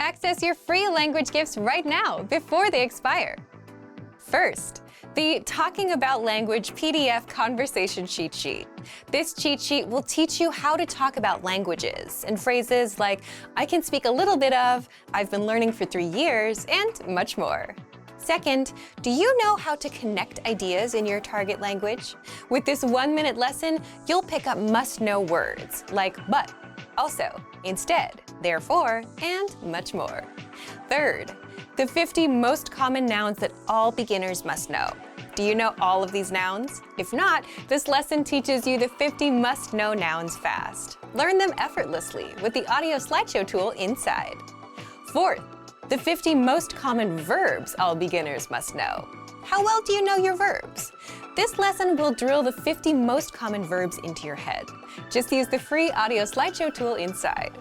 Access your free language gifts right now before they expire. First, the Talking About Language PDF Conversation Cheat Sheet. This cheat sheet will teach you how to talk about languages and phrases like, I can speak a little bit of, I've been learning for 3 years, and much more. Second, do you know how to connect ideas in your target language? With this 1-minute lesson, you'll pick up must-know words like but, also, instead, therefore, and much more. Third, the 50 most common nouns that all beginners must know. Do you know all of these nouns? If not, this lesson teaches you the 50 must-know nouns fast. Learn them effortlessly with the audio slideshow tool inside. Fourth, the 50 most common verbs all beginners must know. How well do you know your verbs? This lesson will drill the 50 most common verbs into your head. Just use the free audio slideshow tool inside.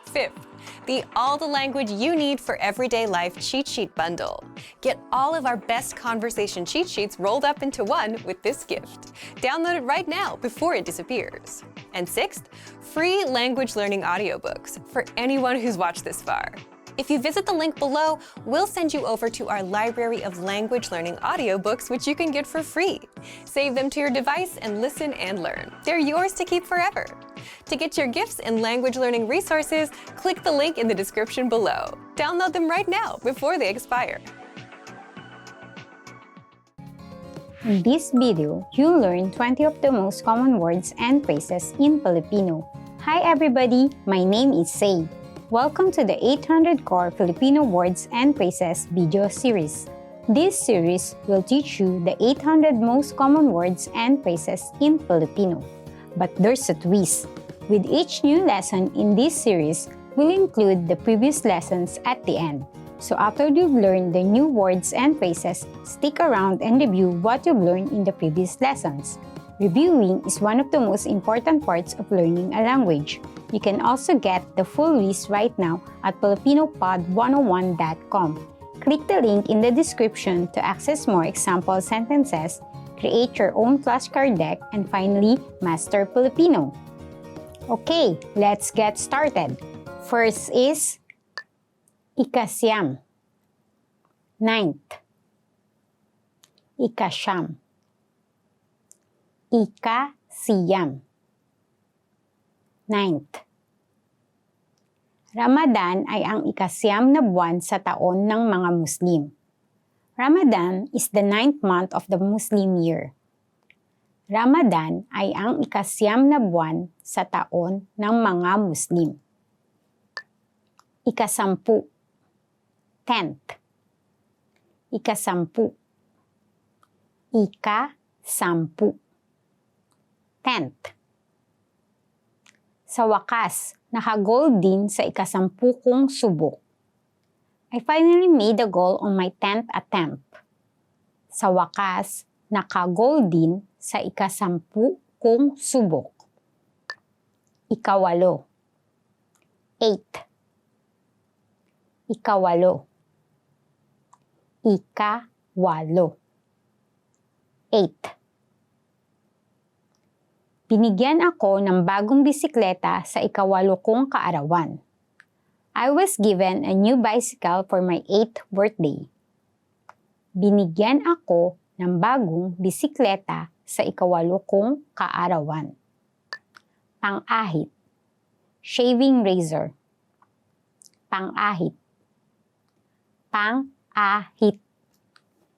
Fifth, the All the Language You Need for Everyday Life Cheat Sheet Bundle. Get all of our best conversation cheat sheets rolled up into one with this gift. Download it right now before it disappears. And sixth, free language learning audiobooks for anyone who's watched this far. If you visit the link below, we'll send you over to our library of language learning audiobooks, which you can get for free. Save them to your device and listen and learn. They're yours to keep forever. To get your gifts and language learning resources, click the link in the description below. Download them right now before they expire. In this video, you'll learn 20 of the most common words and phrases in Filipino. Hi everybody, my name is Say. Welcome to the 800 Core Filipino Words and Phrases video series. This series will teach you the 800 most common words and phrases in Filipino. But there's a twist. With each new lesson in this series, we'll include the previous lessons at the end. So after you've learned the new words and phrases, stick around and review what you've learned in the previous lessons. Reviewing is one of the most important parts of learning a language. You can also get the full list right now at filipinopod101.com. Click the link in the description to access more example sentences, create your own flashcard deck, and finally, master Filipino. Okay, let's get started. First is ikasyam, ninth, ikasyam, ikasiyam, ninth. Ramadan ay ang ikasyam na buwan sa taon ng mga Muslim. Ramadan is the 9th month of the Muslim year. Ramadan ay ang ikasyam na buwan sa taon ng mga Muslim. Ikasampu, 10th. Ikasampu. Ikasampu, 10th. Sa wakas, naka-gold din sa ikasampu kong subok. I finally made a goal on my 10th attempt. Sa wakas, naka-gold din sa ikasampu kong subok. Ikawalo, 8. Ikawalo. Ikawalo, 8. Binigyan ako ng bagong bisikleta sa ikawalo kong kaarawan. I was given a new bicycle for my 8th birthday. Binigyan ako ng bagong bisikleta sa ikawalo kong kaarawan. Pang-ahit, shaving razor. Pang-ahit. Pang-ahit,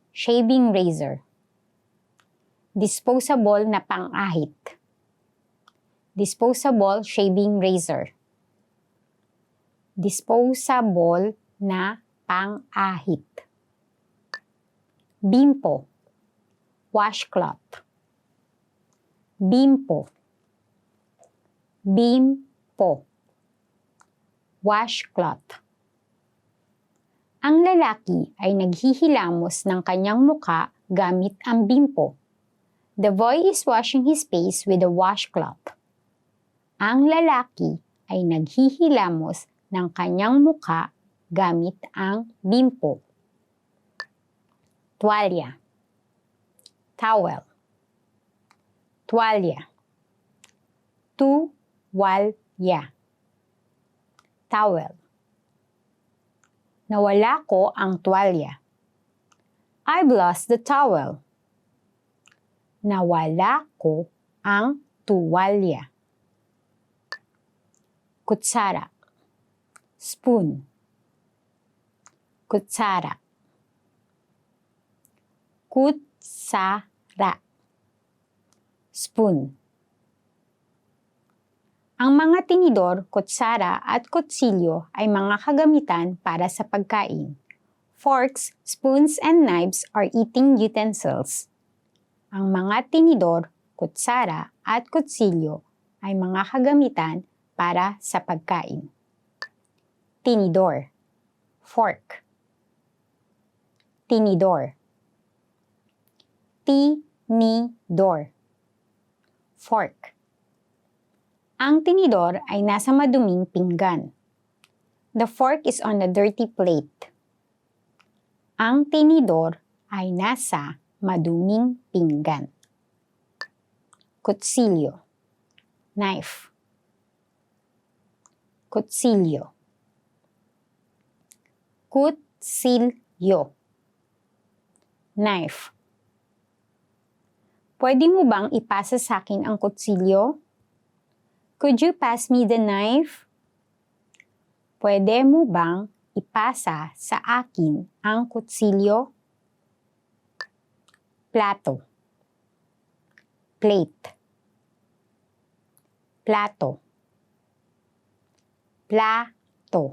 shaving razor. Disposable na pang-ahit. Disposable shaving razor. Disposable na pang-ahit. Bimpo, washcloth. Bimpo. Bimpo, washcloth. Ang lalaki ay naghihilamos ng kanyang muka gamit ang bimpo. The boy is washing his face with a washcloth. Ang lalaki ay naghihilamos ng kanyang muka gamit ang bimpo. Tuwalya, towel. Tuwalya. Tuwalya. Towel. Nawala ko ang tuwalya. I've lost the towel. Nawala ko ang tuwalya. Kutsara. Spoon. Kutsara. Kutsara. Spoon. Ang mga tinidor, kutsara at kutsilyo ay mga kagamitan para sa pagkain. Forks, spoons, and knives are eating utensils. Ang mga tinidor, kutsara at kutsilyo ay mga kagamitan para sa pagkain. Tinidor. Fork. Tinidor. Tinidor. Fork. Ang tinidor ay nasa maduming pinggan. The fork is on a dirty plate. Ang tinidor ay nasa maduming pinggan. Kutsilyo. Knife. Kutsilyo. Kutsilyo. Knife. Pwede mo bang ipasa sa akin ang kutsilyo? Could you pass me the knife? Pwede mo bang ipasa sa akin ang kutsilyo? Plato. Plate. Plato. Plato.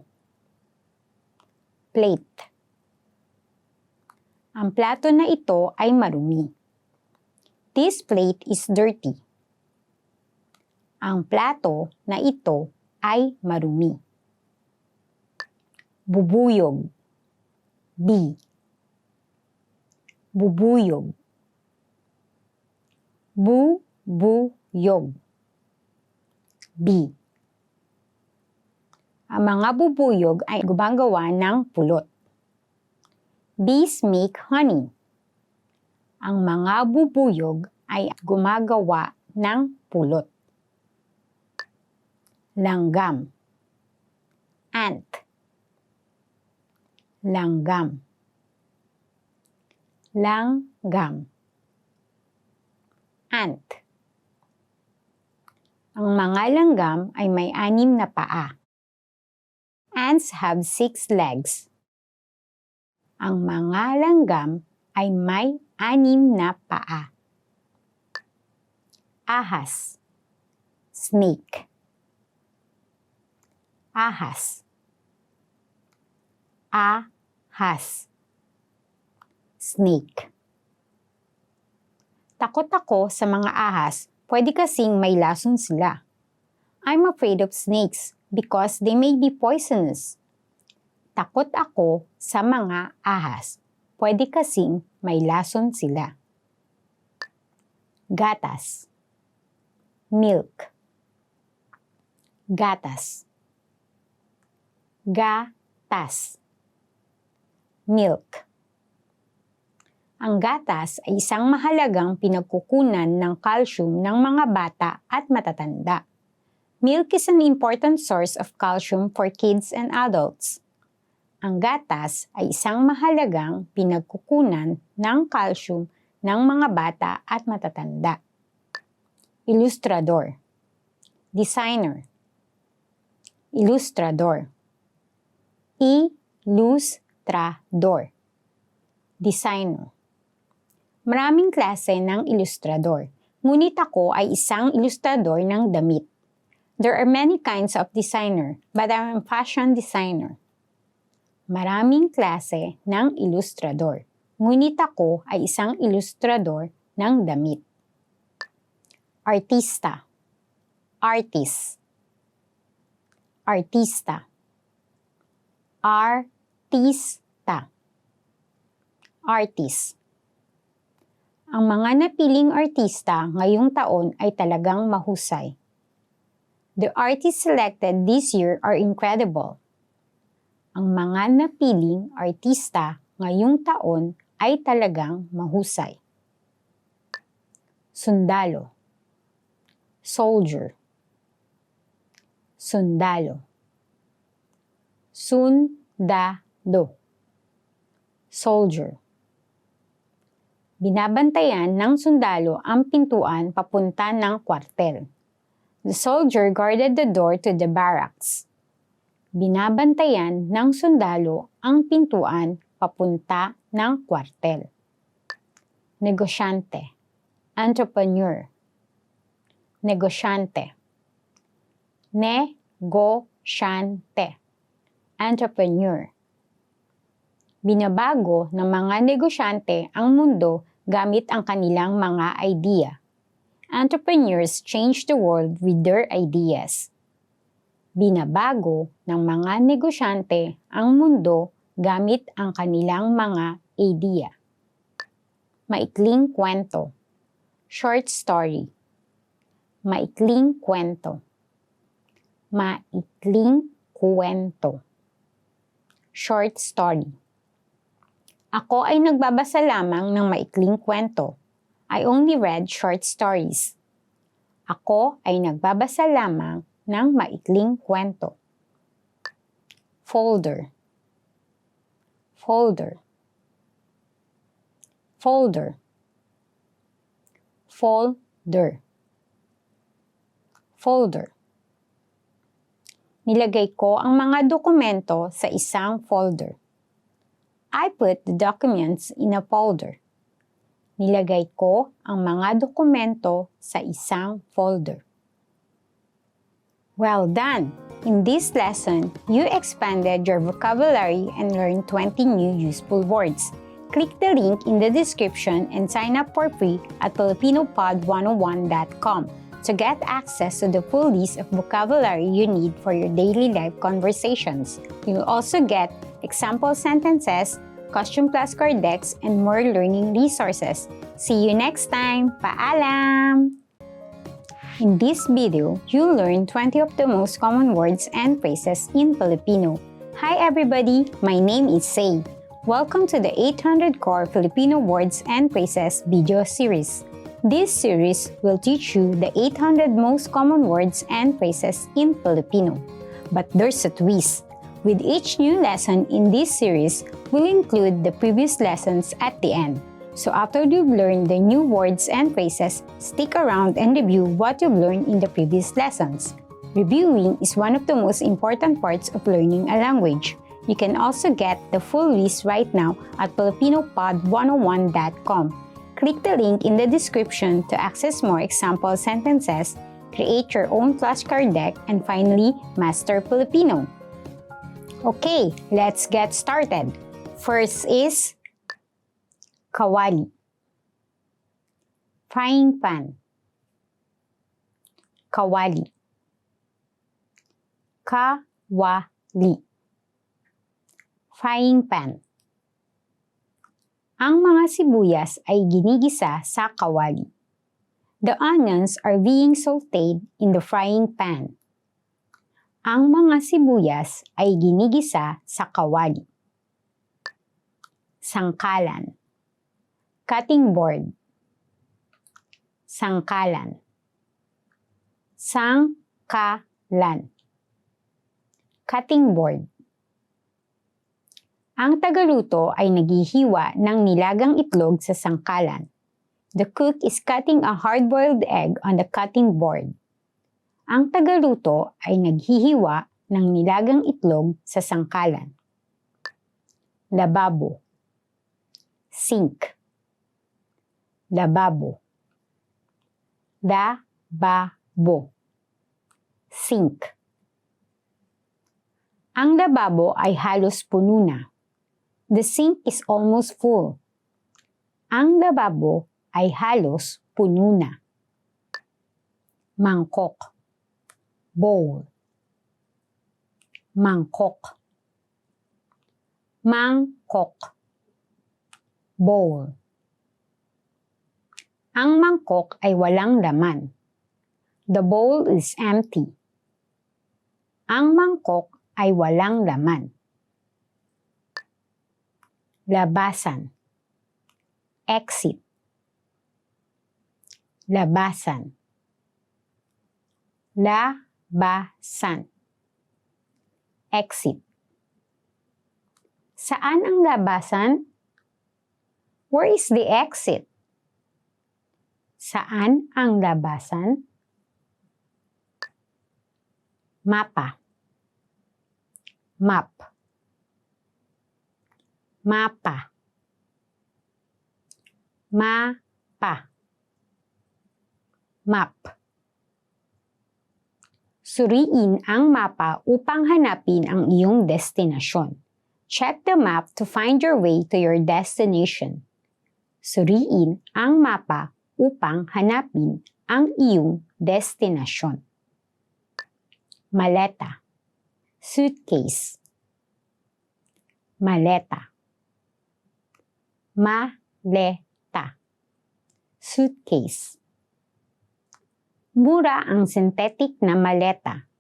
Plate. Ang plato na ito ay marumi. This plate is dirty. Ang plato na ito ay marumi. Bubuyog. B. Bubuyog. Bubuyog. B. Ang mga bubuyog ay gumagawa ng pulot. Bees make honey. Ang mga bubuyog ay gumagawa ng pulot. Langgam. Ant. Langgam. Langgam. Ant. Ang mga langgam ay may 6 na paa. Ants have 6 legs. Ang mga langgam ay may 6 na paa. Ahas. Snake. Ahas. Ahas. Snake. Takot ako sa mga ahas, pwede kasing may lason sila. I'm afraid of snakes because they may be poisonous. Takot ako sa mga ahas, pwede kasing may lason sila. Gatas. Milk. Gatas. Gatas. Milk. Ang gatas ay isang mahalagang pinagkukunan ng calcium ng mga bata at matatanda. Milk is an important source of calcium for kids and adults. Ang gatas ay isang mahalagang pinagkukunan ng calcium ng mga bata at matatanda. Ilustrador. Designer. Ilustrador. Ilustrador. Designer. Maraming klase ng ilustrador, ngunit ako ay isang ilustrador ng damit. There are many kinds of designer, but I'm a fashion designer. Maraming klase ng ilustrador, ngunit ako ay isang ilustrador ng damit. Artista. Artist. Artista. Artista. Artist. Ang mga napiling artista ngayong taon ay talagang mahusay. The artists selected this year are incredible. Ang mga napiling artista ngayong taon ay talagang mahusay. Sundalo. Soldier. Sundalo. Sundalo. Do. Soldier. Binabantayan ng sundalo ang pintuan papunta ng kwartel. The soldier guarded the door to the barracks. Binabantayan ng sundalo ang pintuan papunta ng kwartel. Negosyante. Entrepreneur. Negosyante. Negosyante. Entrepreneur. Binabago ng mga negosyante ang mundo gamit ang kanilang mga idea. Entrepreneurs change the world with their ideas. Binabago ng mga negosyante ang mundo gamit ang kanilang mga idea. Maikling kwento. Short story. Maikling kwento. Maikling kwento. Short story. Ako ay nagbabasa lamang ng maikling kwento. I only read short stories. Ako ay nagbabasa lamang ng maikling kwento. Folder. Folder. Folder. Folder. Folder. Nilagay ko ang mga dokumento sa isang folder. I put the documents in a folder. Nilagay ko ang mga dokumento sa isang folder. Well done! In this lesson, you expanded your vocabulary and learned 20 new useful words. Click the link in the description and sign up for free at filipinopod101.com to get access to the full list of vocabulary you need for your daily life conversations. You'll also get example sentences, question flashcard decks, and more learning resources. See you next time! Paalam! In this video, you'll learn 20 of the most common words and phrases in Filipino. Hi everybody! My name is Say. Welcome to the 800 Core Filipino Words and Phrases video series. This series will teach you the 800 most common words and phrases in Filipino. But there's a twist. With each new lesson in this series, we'll include the previous lessons at the end. So after you've learned the new words and phrases, stick around and review what you've learned in the previous lessons. Reviewing is one of the most important parts of learning a language. You can also get the full list right now at filipinopod101.com. Click the link in the description to access more example sentences, create your own flashcard deck, and finally, master Filipino. Okay, let's get started. First is kawali. Frying pan. Kawali. Kawali. Frying pan. Ang mga sibuyas ay ginigisa sa kawali. The onions are being sautéed in the frying pan. Ang mga sibuyas ay ginigisa sa kawali. Sangkalan. Cutting board. Sangkalan. Sangkalan. Cutting board. Ang tagaluto ay naghihiwa ng nilagang itlog sa sangkalan. The cook is cutting a hard-boiled egg on the cutting board. Ang tagaluto ay naghihiwa ng nilagang itlog sa sangkalan. Lababo. Sink. Lababo. Lababo. Sink. Ang lababo ay halos puno na. The sink is almost full. Ang lababo ay halos puno na. Mangkok. Bowl. Mangkok. Mangkok. Bowl. Ang mangkok ay walang laman. The bowl is empty. Ang mangkok ay walang laman. Labasan. Exit. Labasan. Labasan. Exit. Saan ang labasan? Where is the exit? Saan ang labasan? Mapa. Map. Mapa. Mapa. Map. Suriin ang mapa upang hanapin ang iyong destinasyon. Check the map to find your way to your destination. Suriin ang mapa upang hanapin ang iyong destinasyon. Maleta. Suitcase. Maleta. Maleta. Suitcase. Mura ang synthetic na maleta.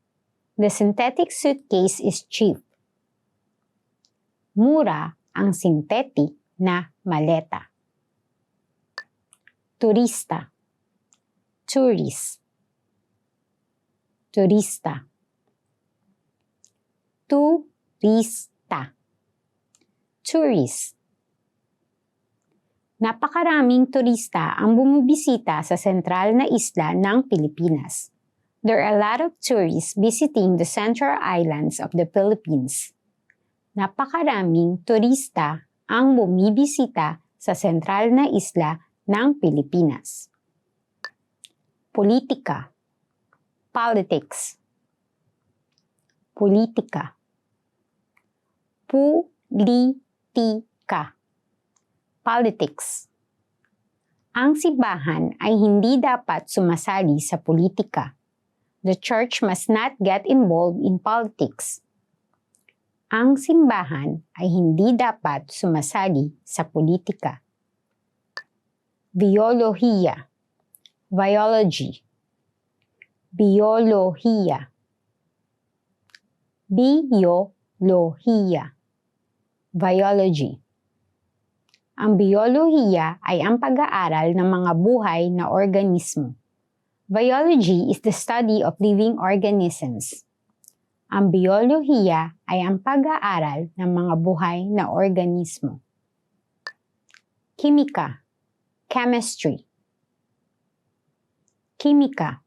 The synthetic suitcase is cheap. Mura ang synthetic na maleta. Turista. Tourist. Turista. Turista. Tourist. Napakaraming turista ang bumibisita sa sentral na isla ng Pilipinas. There are a lot of tourists visiting the central islands of the Philippines. Napakaraming turista ang bumibisita sa sentral na isla ng Pilipinas. Politika. Politics. Politika. Politika. Politics. Ang simbahan ay hindi dapat sumasali sa politika. The church must not get involved in politics. Ang simbahan ay hindi dapat sumasali sa politika. Biolohiya. Biology. Biolohiya. Biolohiya. Biology. Ang biolohiya ay ang pag-aaral ng mga buhay na organismo. Biology is the study of living organisms. Ang biolohiya ay ang pag-aaral ng mga buhay na organismo. Kimika. Chemistry. Kimika.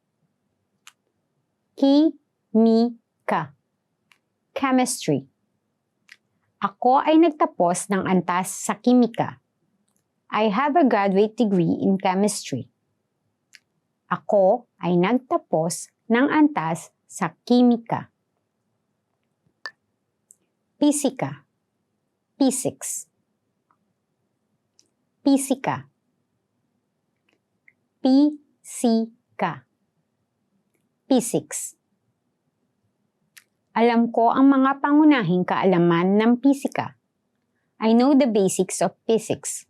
Kimika. Chemistry. Ako ay nagtapos ng antas sa kimika. I have a graduate degree in chemistry. Ako ay nagtapos ng antas sa kimika. Pisika. Physics. Pisika. Pisika. Physics. Alam ko ang mga pangunahing kaalaman ng pisika. I know the basics of physics.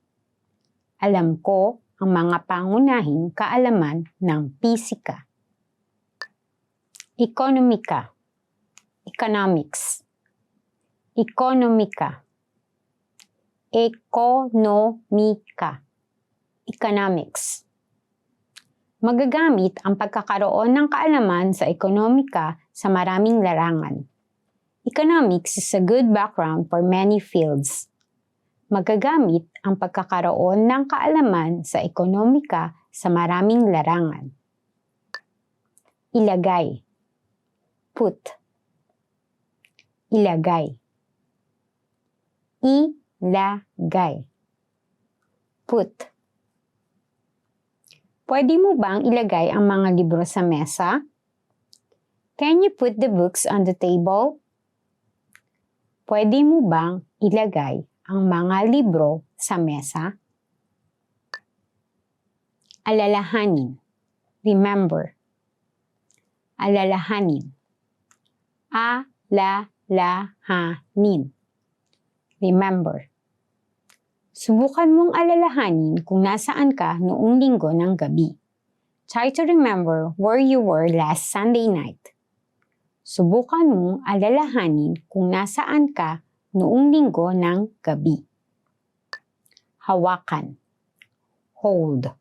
Alam ko ang mga pangunahing kaalaman ng pisika. Ekonomika. Economics. Ekonomika. Ekonomika. Economics. Magagamit ang pagkakaroon ng kaalaman sa ekonomika sa maraming larangan. Economics is a good background for many fields. Magagamit ang pagkakaroon ng kaalaman sa ekonomika sa maraming larangan. Ilagay. Put. Ilagay. Ilagay. Put. Pwede mo bang ilagay ang mga libro sa mesa? Can you put the books on the table? Pwede mo bang ilagay ang mga libro sa mesa? Alalahanin. Remember. Alalahanin. Alalahanin. Remember. Subukan mong alalahanin kung nasaan ka noong linggo ng gabi. Try to remember where you were last Sunday night. Subukan mong alalahanin kung nasaan ka noong linggo ng gabi. Hawakan. Hold.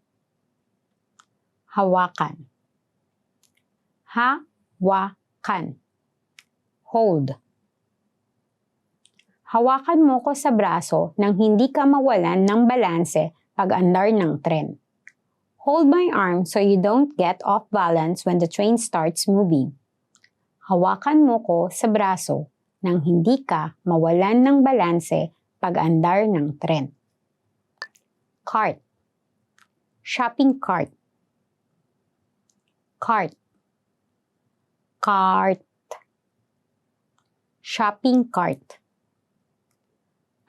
Hawakan. Hawakan. Hold. Hawakan mo ko sa braso nang hindi ka mawalan ng balanse pag-andar ng tren. Hold my arm so you don't get off balance when the train starts moving. Hawakan mo ko sa braso nang hindi ka mawalan ng balanse pag-andar ng tren. Cart. Shopping cart. Cart. Cart. Shopping cart.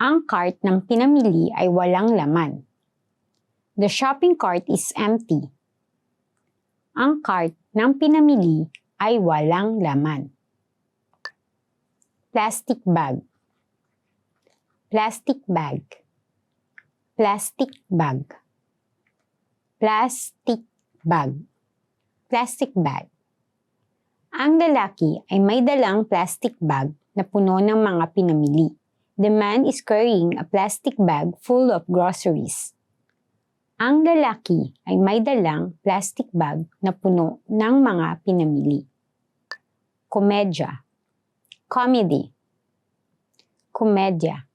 Ang cart ng pinamili ay walang laman. The shopping cart is empty. Ang cart ng pinamili ay walang laman. Plastic bag. Plastic bag. Plastic bag. Plastic bag. Plastic bag. Ang lalaki ay may dalang plastic bag na puno ng mga pinamili. The man is carrying a plastic bag full of groceries. Ang lalaki ay may dalang plastic bag na puno ng mga pinamili. Komedya. Comedy. Komedya.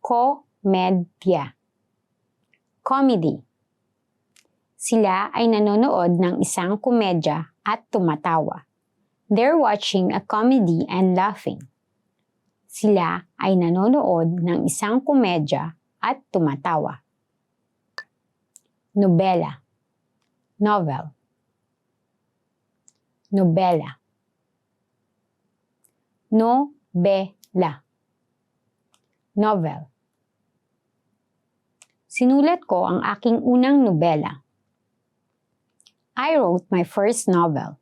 Komedya. Comedy. Sila ay nanonood ng isang komedya at tumatawa. They're watching a comedy and laughing. Sila ay nanonood ng isang komedya at tumatawa. Nobela. Novel. Nobela. Nobela. Novel. Sinulat ko ang aking unang nobela. I wrote my first novel.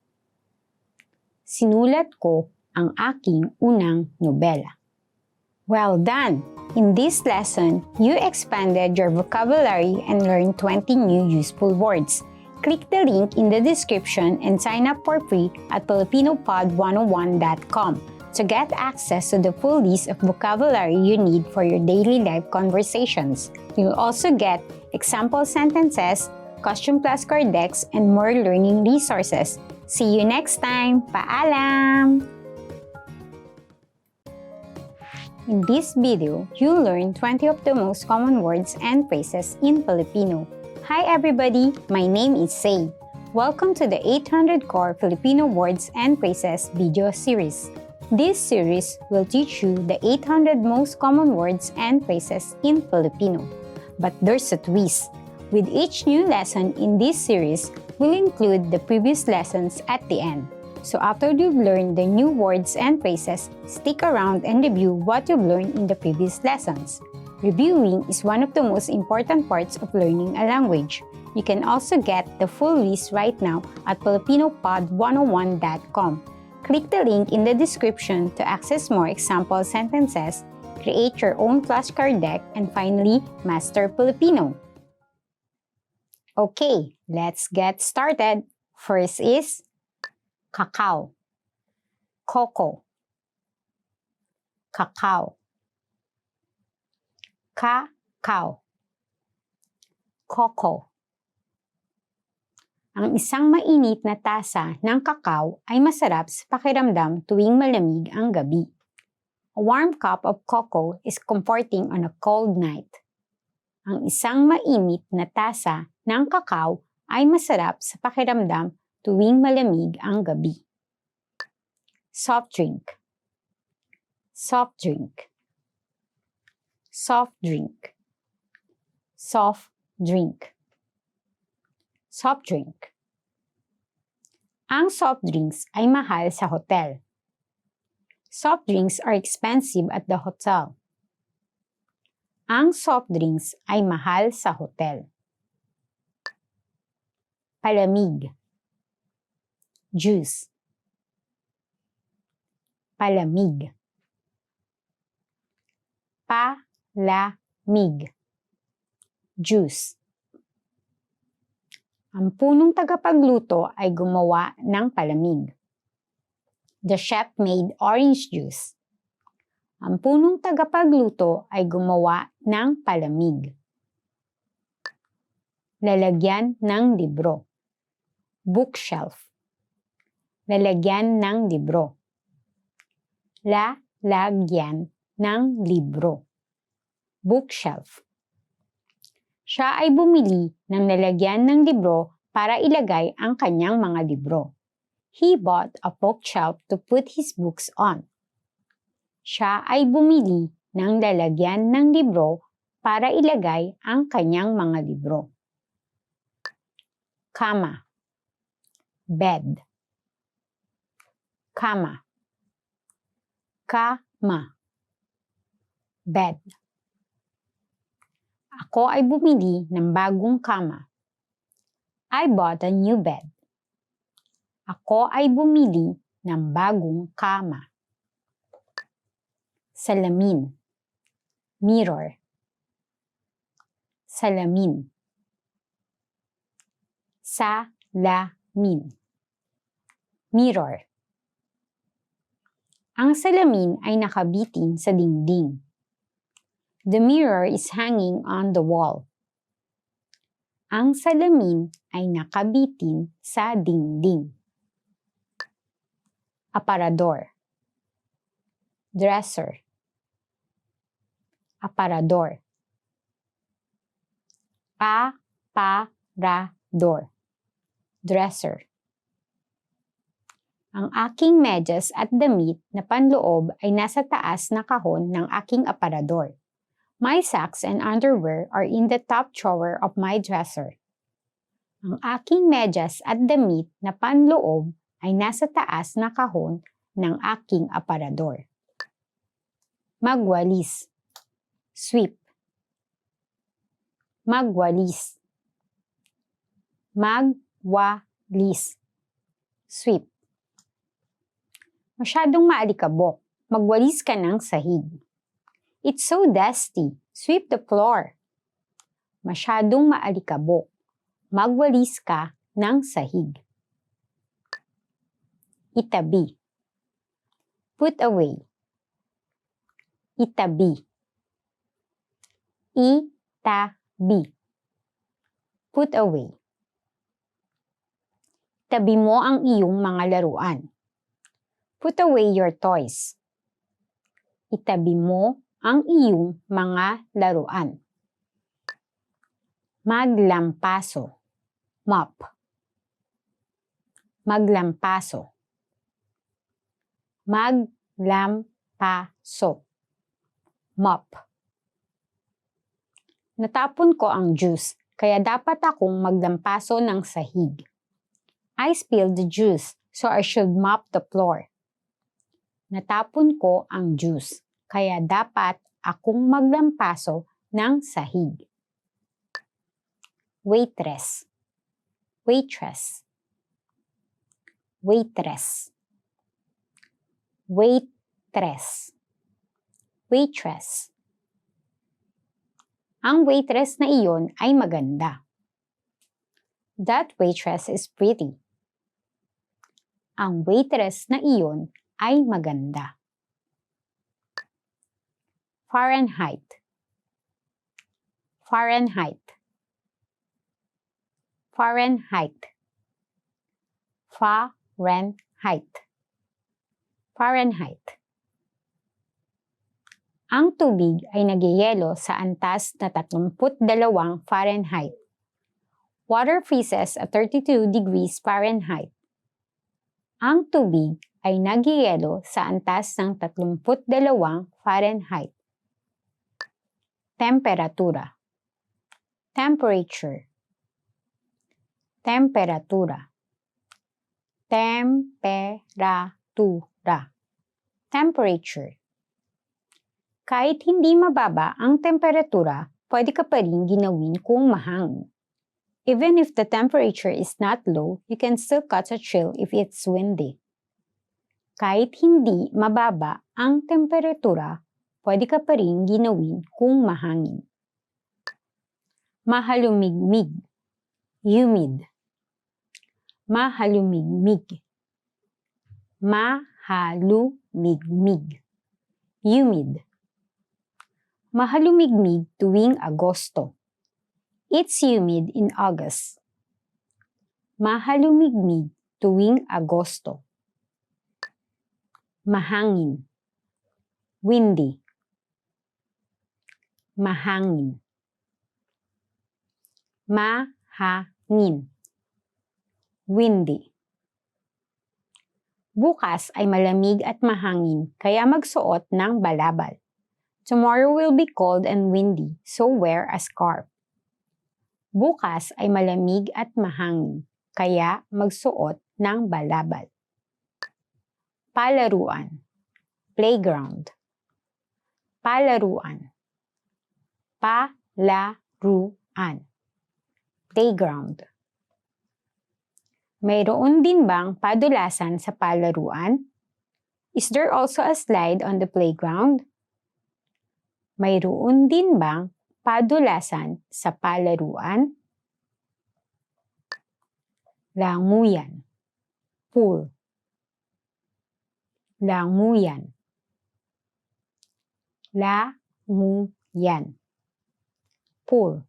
Sinulat ko ang aking unang nobela. Well done! In this lesson, you expanded your vocabulary and learned 20 new useful words. Click the link in the description and sign up for free at filipinopod101.com to get access to the full list of vocabulary you need for your daily life conversations. You'll also get example sentences, question flashcard decks, and more learning resources. See you next time! Paalam! In this video, you'll learn 20 of the most common words and phrases in Filipino. Hi everybody, my name is Say. Welcome to the 800 Core Filipino Words and Phrases video series. This series will teach you the 800 most common words and phrases in Filipino. But there's a twist. With each new lesson in this series, we'll include the previous lessons at the end. So after you've learned the new words and phrases, stick around and review what you've learned in the previous lessons. Reviewing is one of the most important parts of learning a language. You can also get the full list right now at filipinopod101.com. Click the link in the description to access more example sentences, create your own flashcard deck, and finally, master Filipino. Okay, let's get started. First is cacao. Cocoa. Cacao. Cacao. Cocoa. Ang isang mainit na tasa ng kakao ay masarap sa pakiramdam tuwing malamig ang gabi. A warm cup of cocoa is comforting on a cold night. Ang isang mainit na tasa ng kakao ay masarap sa pakiramdam tuwing malamig ang gabi. Soft drink. Soft drink. Soft drink. Soft drink. Soft drink. Ang soft drinks ay mahal sa hotel. Soft drinks are expensive at the hotel. Ang soft drinks ay mahal sa hotel. Palamig. Juice. Palamig. Palamig. Juice. Ang punong tagapagluto ay gumawa ng palamig. The chef made orange juice. Ang punong tagapagluto ay gumawa ng palamig. Lalagyan ng libro. Bookshelf. Lalagyan ng libro. Lalagyan ng libro. Bookshelf. Siya ay bumili ng lalagyan ng libro para ilagay ang kanyang mga libro. He bought a bookshelf to put his books on. Siya ay bumili ng lalagyan ng libro para ilagay ang kanyang mga libro. Kama. Bed. Kama. Kama. Bed. Ako ay bumili ng bagong kama. I bought a new bed. Ako ay bumili ng bagong kama. Salamin. Mirror. Salamin. Salamin. Mirror. Ang salamin ay nakabitin sa dingding. The mirror is hanging on the wall. Ang salamin ay nakabitin sa dingding. Aparador. Dresser. Aparador. Aparador. Dresser. Ang aking medyas at damit na panloob ay nasa taas na kahon ng aking aparador. My socks and underwear are in the top drawer of my dresser. Ang aking medyas at damit na panloob ay nasa taas na kahon ng aking aparador. Magwalis. Sweep. Magwalis. Magwalis. Sweep. Masyadong maalikabok. Magwalis ka ng sahig. It's so dusty. Sweep the floor. Masyadong maalikabok. Magwalis ka ng sahig. Itabi. Put away. Itabi. Itabi. Put away. Tabi mo ang iyong mga laruan. Put away your toys. Itabi mo ang iyong mga laruan. Maglampaso. Mop. Maglampaso. Maglampaso. Mop. Natapon ko ang juice, kaya dapat akong maglampaso ng sahig. I spilled the juice, so I should mop the floor. Natapon ko ang juice, kaya dapat akong maglampaso ng sahig. Waitress. Waitress. Waitress. Waitress. Waitress. Ang waitress na iyon ay maganda. That waitress is pretty. Ang waitress na iyon ay maganda. Fahrenheit. Fahrenheit. Fahrenheit. Fahrenheit. Fahrenheit. Ang tubig ay nagyayelo sa antas na 32 Fahrenheit. Water freezes at 32 degrees Fahrenheit. Ang tubig ay nagyayelo sa antas ng 32 Fahrenheit. Temperatura. Temperature. Temperatura. Temperatura. Temperature. Kahit hindi mababa ang temperatura, pwede ka pa rin ginawin kung mahangin. Even if the temperature is not low, you can still catch a chill if it's windy. Kahit hindi mababa ang temperatura, pwede ka pa rin ginawin kung mahangin. Mahalumigmig. Humid. Mahalumigmig. Mahalumigmig. Humid. Mahalumigmig tuwing Agosto. It's humid in August. Mahalumigmig tuwing Agosto. Mahangin. Windy. mahangin. Mahangin. Windy. Bukas ay malamig at mahangin, kaya magsuot ng balabal. Tomorrow will be cold and windy, so wear a scarf. Bukas ay malamig at mahangin, kaya magsuot ng balabal. Palaruan. Playground. Palaruan. Palaruan. Playground. Mayroon din bang padulasan sa palaruan? Is there also a slide on the playground? Mayroon din bang padulasan sa palaruan? Languyan. Pool. Languyan. Languyan. Pool.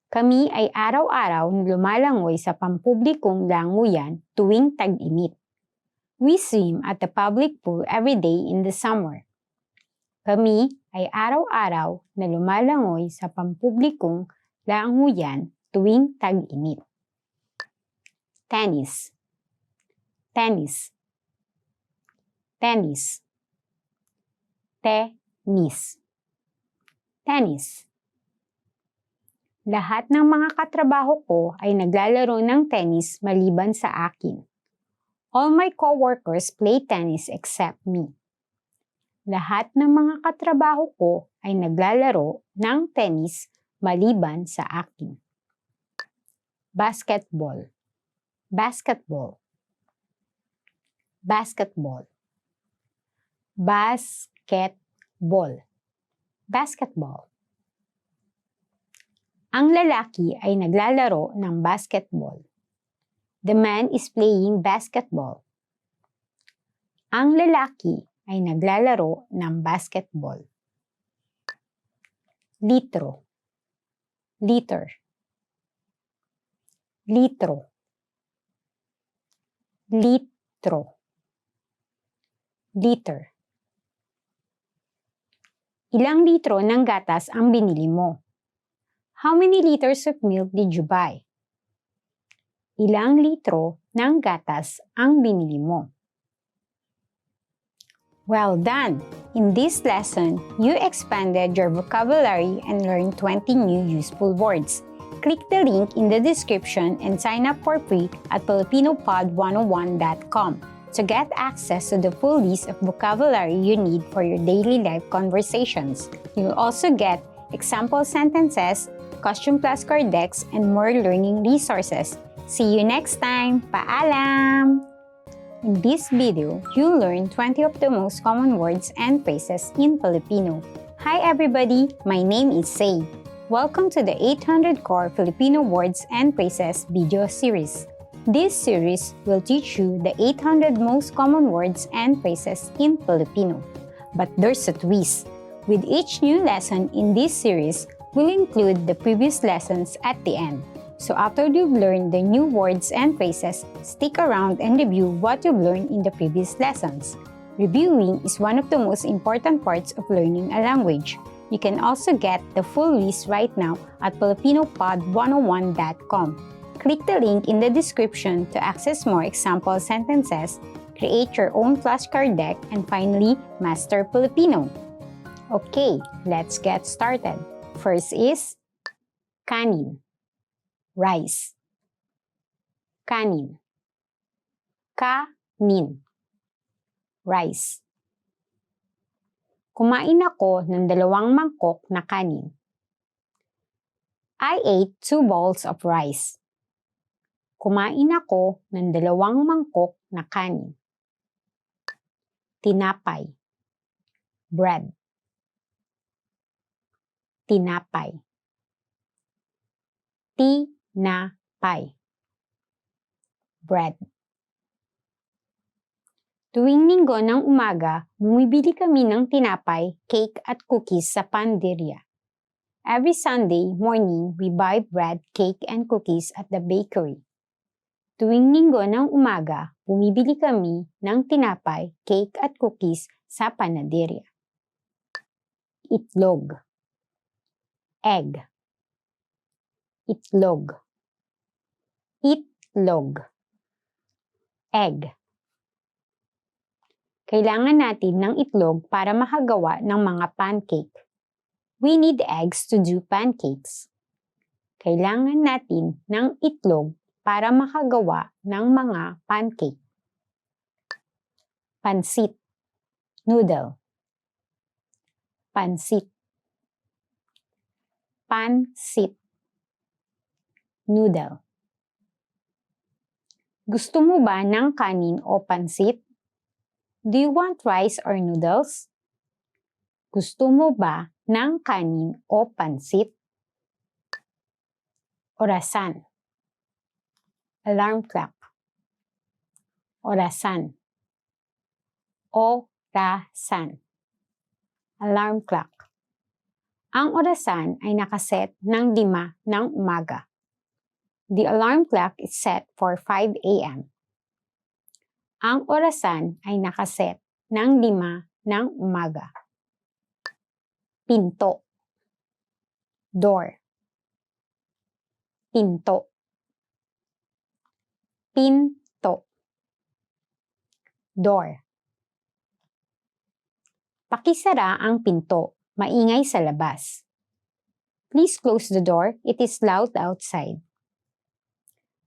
Kami ay araw-araw lumalangoy sa pampublikong languyan tuwing tag-init. We swim at the public pool every day in the summer. Kami ay araw-araw na lumalangoy sa pampublikong languyan tuwing tag-init. Tennis. Tennis. Tennis. Tennis. Tennis. Lahat ng mga katrabaho ko ay naglalaro ng tennis maliban sa akin. All my coworkers play tennis except me. Lahat ng mga katrabaho ko ay naglalaro ng tennis maliban sa akin. Basketball. Basketball. Basketball. Basketball. Basketball. Ang lalaki ay naglalaro ng basketball. The man is playing basketball. Ang lalaki ay naglalaro ng basketball. Litro. Liter. Litro. Litro. Liter. Ilang litro ng gatas ang binili mo? How many liters of milk did you buy? Ilang litro ng gatas ang binili mo? Well done! In this lesson, you expanded your vocabulary and learned 20 new useful words. Click the link in the description and sign up for free at filipinopod101.com to get access to the full list of vocabulary you need for your daily life conversations. You'll also get example sentences, question flashcard decks, and more learning resources. See you next time! Paalam! In this video, you'll learn 20 of the most common words and phrases in Filipino. Hi everybody! My name is Say. Welcome to the 800 Core Filipino Words and Phrases video series. This series will teach you the 800 most common words and phrases in Filipino. But there's a twist. With each new lesson in this series, we'll include the previous lessons at the end. So after you've learned the new words and phrases, stick around and review what you've learned in the previous lessons. Reviewing is one of the most important parts of learning a language. You can also get the full list right now at filipinopod101.com. Click the link in the description to access more example sentences, create your own flashcard deck, and finally, master Filipino. Okay, let's get started. First is kanin, rice. Kanin. Kanin. Rice. Kumain ako ng 2 mangkok na kanin. I ate 2 bowls of rice. Kumain ako ng 2 mangkok na kanin. Tinapay. Bread. Tinapay. Tinapay. Bread. Tuwing Linggo ng umaga, bumibili kami ng tinapay, cake at cookies sa panderya. Every Sunday morning, we buy bread, cake, and cookies at the bakery. Tuwing Linggo ng umaga, bumibili kami ng tinapay, cake at cookies sa panaderya. Itlog. Egg. Itlog. Itlog. Egg. Kailangan natin ng itlog para makagawa ng mga pancake. We need eggs to do pancakes. Kailangan natin ng itlog para makagawa ng mga pancake. Pansit. Noodle. Pansit. Pansit. Noodle. Gusto mo ba ng kanin o pansit? Do you want rice or noodles? Gusto mo ba ng kanin o pansit? Orasan. Alarm clock. Orasan. Orasan. Alarm clock. Ang orasan ay nakaset ng 5 ng umaga. The alarm clock is set for 5 a.m. Ang orasan ay nakaset ng 5 ng umaga. Pinto. Door. Pinto. Pinto. Door. Pakisara ang pinto. Maingay sa labas. Please close the door. It is loud outside.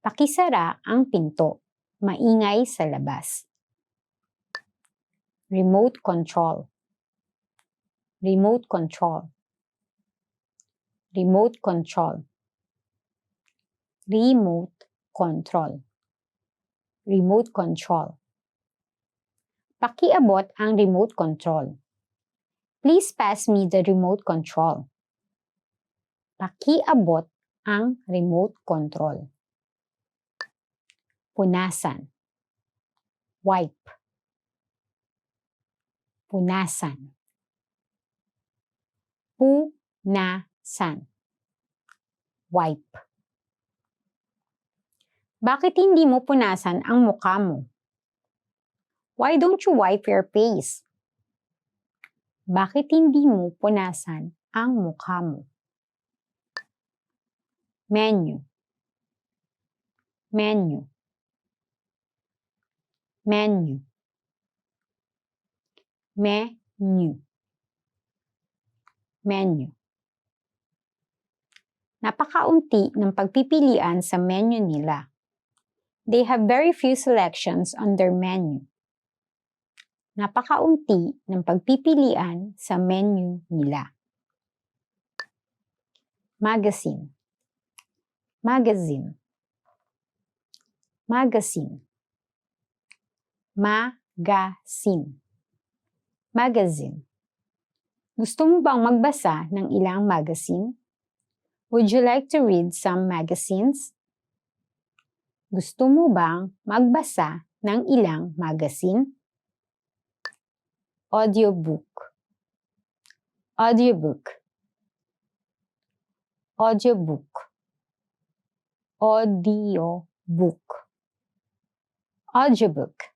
Pakisara ang pinto. Maingay sa labas. Remote control. Remote control. Remote control. Remote control. Remote control. Pakiabot ang remote control. Please pass me the remote control. Pakiabot ang remote control. Punasan. Wipe. Punasan. Punasan. Wipe. Bakit hindi mo punasan ang mukha mo? Why don't you wipe your face? Bakit hindi mo punasan ang mukha mo? Menu. Menu. Menu. Menu. Menu. Napakaunti ng pagpipilian sa menu nila. They have very few selections on their menu. Napakaunti ng pagpipilian sa menu nila. Magazine. Magazine. Magazine. Magazine. Magazine. Gusto mo bang magbasa ng ilang magazine? Would you like to read some magazines? Gusto mo bang magbasa ng ilang magazine? Audiobook. Audiobook. Audiobook. Audiobook. Audiobook.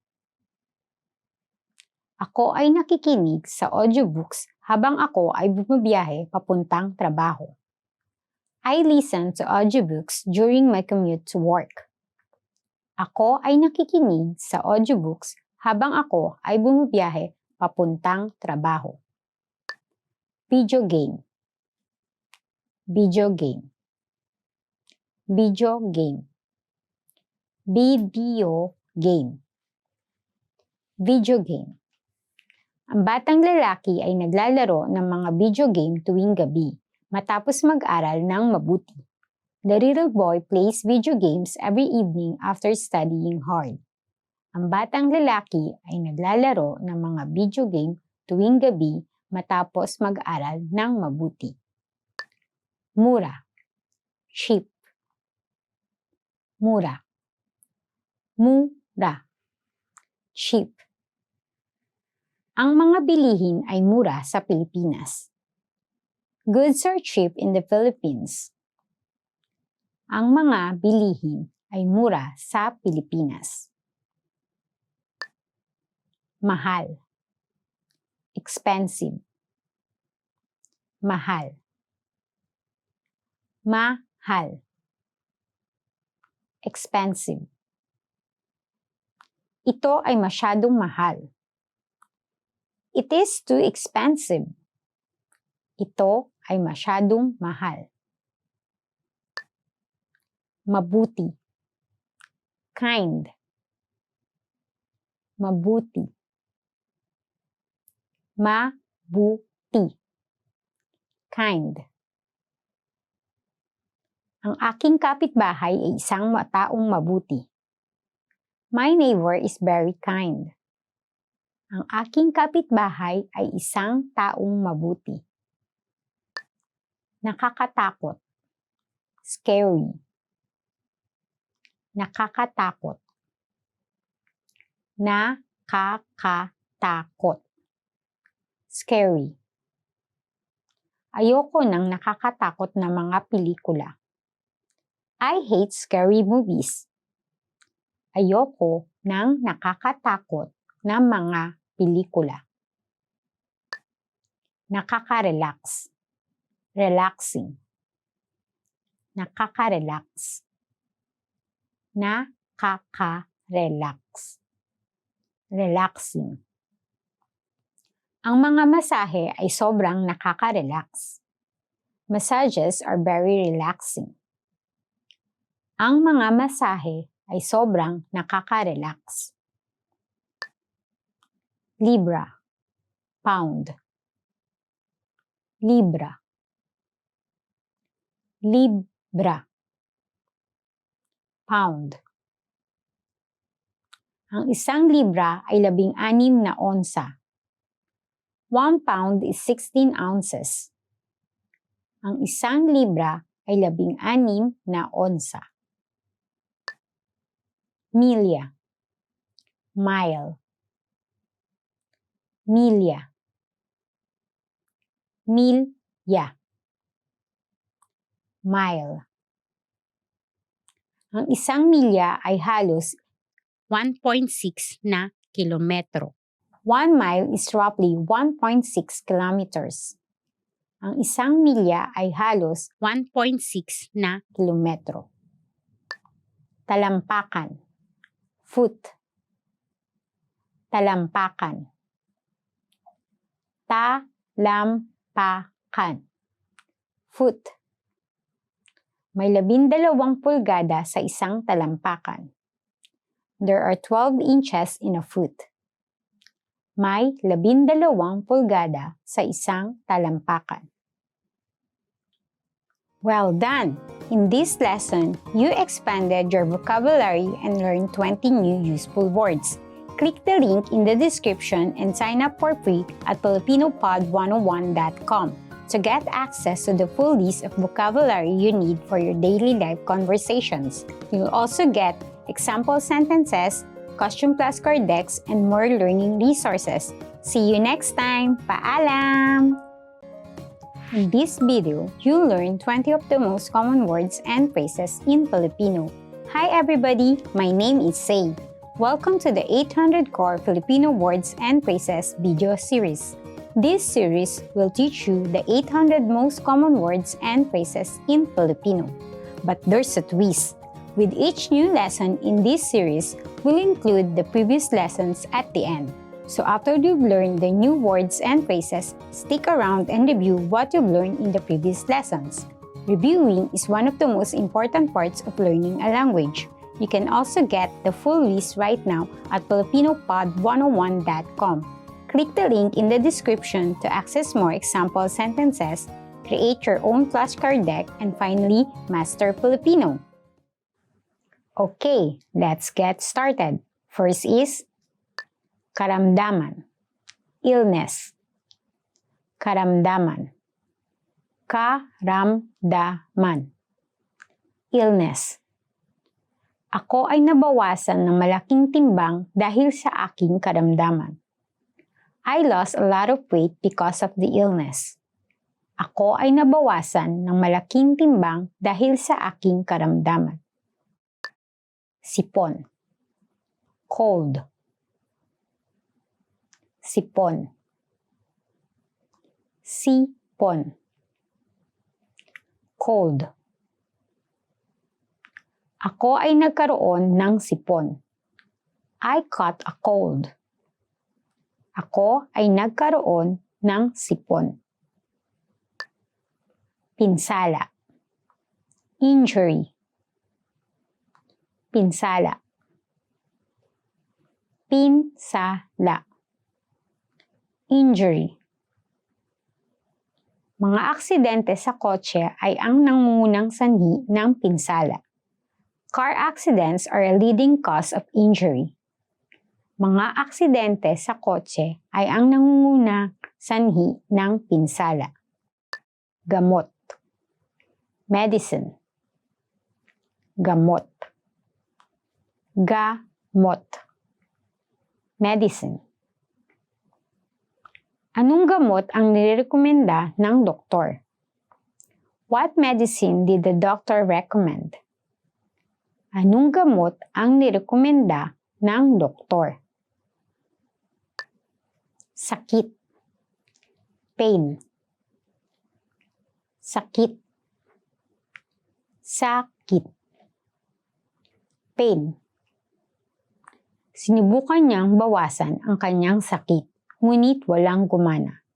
Ako ay nakikinig sa audiobooks habang ako ay bumabiyahe papuntang trabaho. I listen to audiobooks during my commute to work. Ako ay nakikinig sa audiobooks habang ako ay bumabiyahe papuntang trabaho. Video game. Video game. Video game. Video game. Video game. Ang batang lalaki ay naglalaro ng mga video game tuwing gabi matapos mag-aral ng mabuti. The little boy plays video games every evening after studying hard. Ang batang lalaki ay naglalaro ng mga video game tuwing gabi matapos mag-aral ng mabuti. Mura. Cheap. Mura. Mura. Cheap. Ang mga bilihin ay mura sa Pilipinas. Goods are cheap in the Philippines. Ang mga bilihin ay mura sa Pilipinas. Mahal. Expensive. mahal. Mahal. Expensive. Ito ay masyadong mahal. It is too expensive. Ito ay masyadong mahal. Mabuti. Kind. Mabuti. Mabuti. Kind. Ang aking kapitbahay ay isang taong mabuti. My neighbor is very kind. Ang aking kapitbahay ay isang taong mabuti. Nakakatakot. Scary. Nakakatakot. Nakakatakot. Scary. Ayoko ng nakakatakot na mga pelikula. I hate scary movies. Ayoko ng nakakatakot na mga pelikula. Nakaka-relax. Relaxing. Nakaka-relax. Nakaka-relax. Relaxing. Ang mga masahe ay sobrang nakaka-relax. Massages are very relaxing. Ang mga masahe ay sobrang nakaka-relax. Libra. Pound. Libra. Libra. Pound. Ang isang libra ay 16 na onsa. 1 pound is 16 ounces. Ang isang libra ay 16 na onsa. Milya. Mile. Milya. Milya. Mile. Ang isang milya ay halos 1.6 na kilometro. 1 mile is roughly 1.6 kilometers. Ang isang milya ay halos 1.6 na kilometro. Talampakan. Foot. Talampakan. Talampakan. Foot. May 12 pulgada sa isang talampakan. There are 12 inches in a foot. May 12 pulgada sa isang talampakan. Well done! In this lesson, you expanded your vocabulary and learned 20 new useful words. Click the link in the description and sign up for free at filipinopod101.com to get access to the full list of vocabulary you need for your daily life conversations. You'll also get example sentences, question flashcard decks, and more learning resources. See you next time! Paalam! In this video, you'll learn 20 of the most common words and phrases in Filipino. Hi everybody! My name is Say. Welcome to the 800 Core Filipino Words and Phrases video series. This series will teach you the 800 most common words and phrases in Filipino. But there's a twist. With each new lesson in this series, we'll include the previous lessons at the end. So after you've learned the new words and phrases, stick around and review what you've learned in the previous lessons. Reviewing is one of the most important parts of learning a language. You can also get the full list right now at filipinopod101.com. Click the link in the description to access more example sentences, create your own flashcard deck, and finally, master Filipino. Okay, let's get started. First is karamdaman, illness. Karamdaman. Karamdaman. Illness. Ako ay nabawasan ng malaking timbang dahil sa aking karamdaman. I lost a lot of weight because of the illness. Ako ay nabawasan ng malaking timbang dahil sa aking karamdaman. Sipon. Cold. Sipon. Sipon. cold. Ako ay nagkaroon ng sipon. I caught a cold. Ako ay nagkaroon ng sipon. Pinsala. Injury. Pinsala. Pinsala. Injury. Mga aksidente sa kotse ay ang nangungunang sanhi ng pinsala. Car accidents are a leading cause of injury. Mga aksidente sa kotse ay ang nangungunang sanhi ng pinsala. Gamot. Medicine. Gamot. Gamot. Medicine. Anong gamot ang nirekomenda ng doktor? What medicine did the doctor recommend? Anong gamot ang nirekomenda ng doktor? Sakit. Pain. Sakit. Sakit. Pain. Sinubukan niyang bawasan ang kanyang sakit, ngunit walang gumana.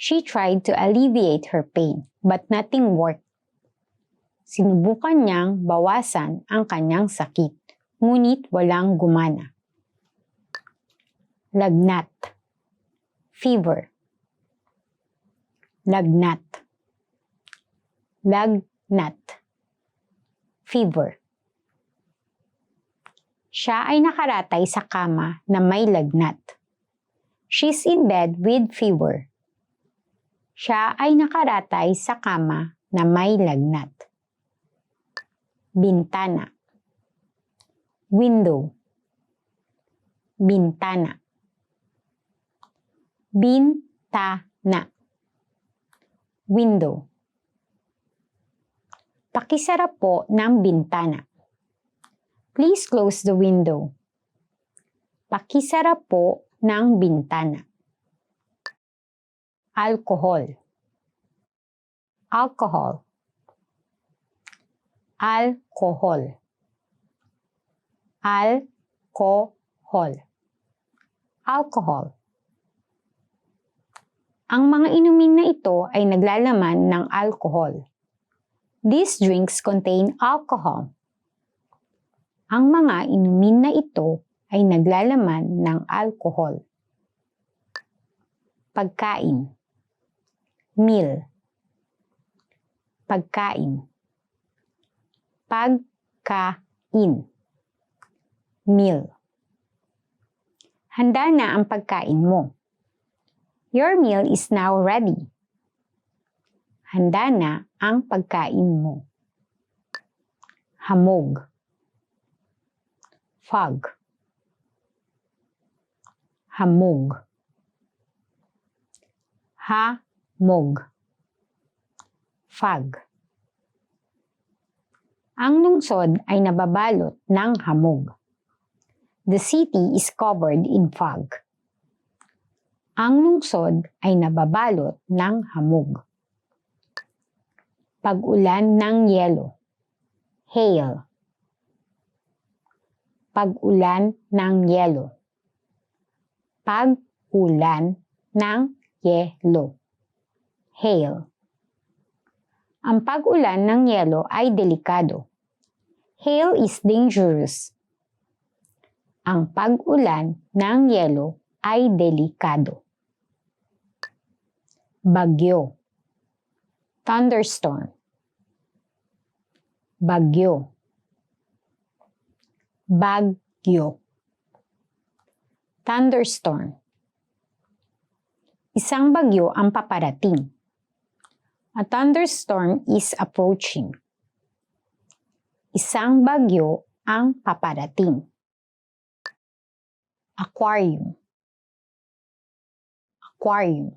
She tried to alleviate her pain, but nothing worked. Sinubukan niyang bawasan ang kanyang sakit, ngunit walang gumana. Lagnat. Fever. Lagnat. Lagnat. Fever. Siya ay nakaratay sa kama na may lagnat. She's in bed with fever. Siya ay nakaratay sa kama na may lagnat. Bintana. Window. Bintana. Bintana. Window. Pakisara po ng bintana. Please close the window. Pakisara po ng bintana. Alcohol. Alcohol. Alcohol. Alcohol. Alcohol. Ang mga inumin na ito ay naglalaman ng alcohol. These drinks contain alcohol. Ang mga inumin na ito ay naglalaman ng alcohol. Pagkain. Meal. Pagkain. Pagkain. Meal. Handa na ang pagkain mo. Your meal is now ready. Handa na ang pagkain mo. Hamog. Fog. Hamog. Hamog. Fog. Ang lungsod ay nababalot ng hamog. The city is covered in fog. Ang lungsod ay nababalot ng hamog. Pag-ulan ng yelo. Hail. Pag-ulan ng yelo. Pag-ulan ng yelo. Hail. Ang pag-ulan ng yelo ay delikado. Hail is dangerous. Ang pag-ulan ng yelo ay delikado. Bagyo. Thunderstorm. Bagyo. Bagyo. Thunderstorm. Isang bagyo ang paparating. A thunderstorm is approaching. Isang bagyo ang paparating. Aquarium. Aquarium.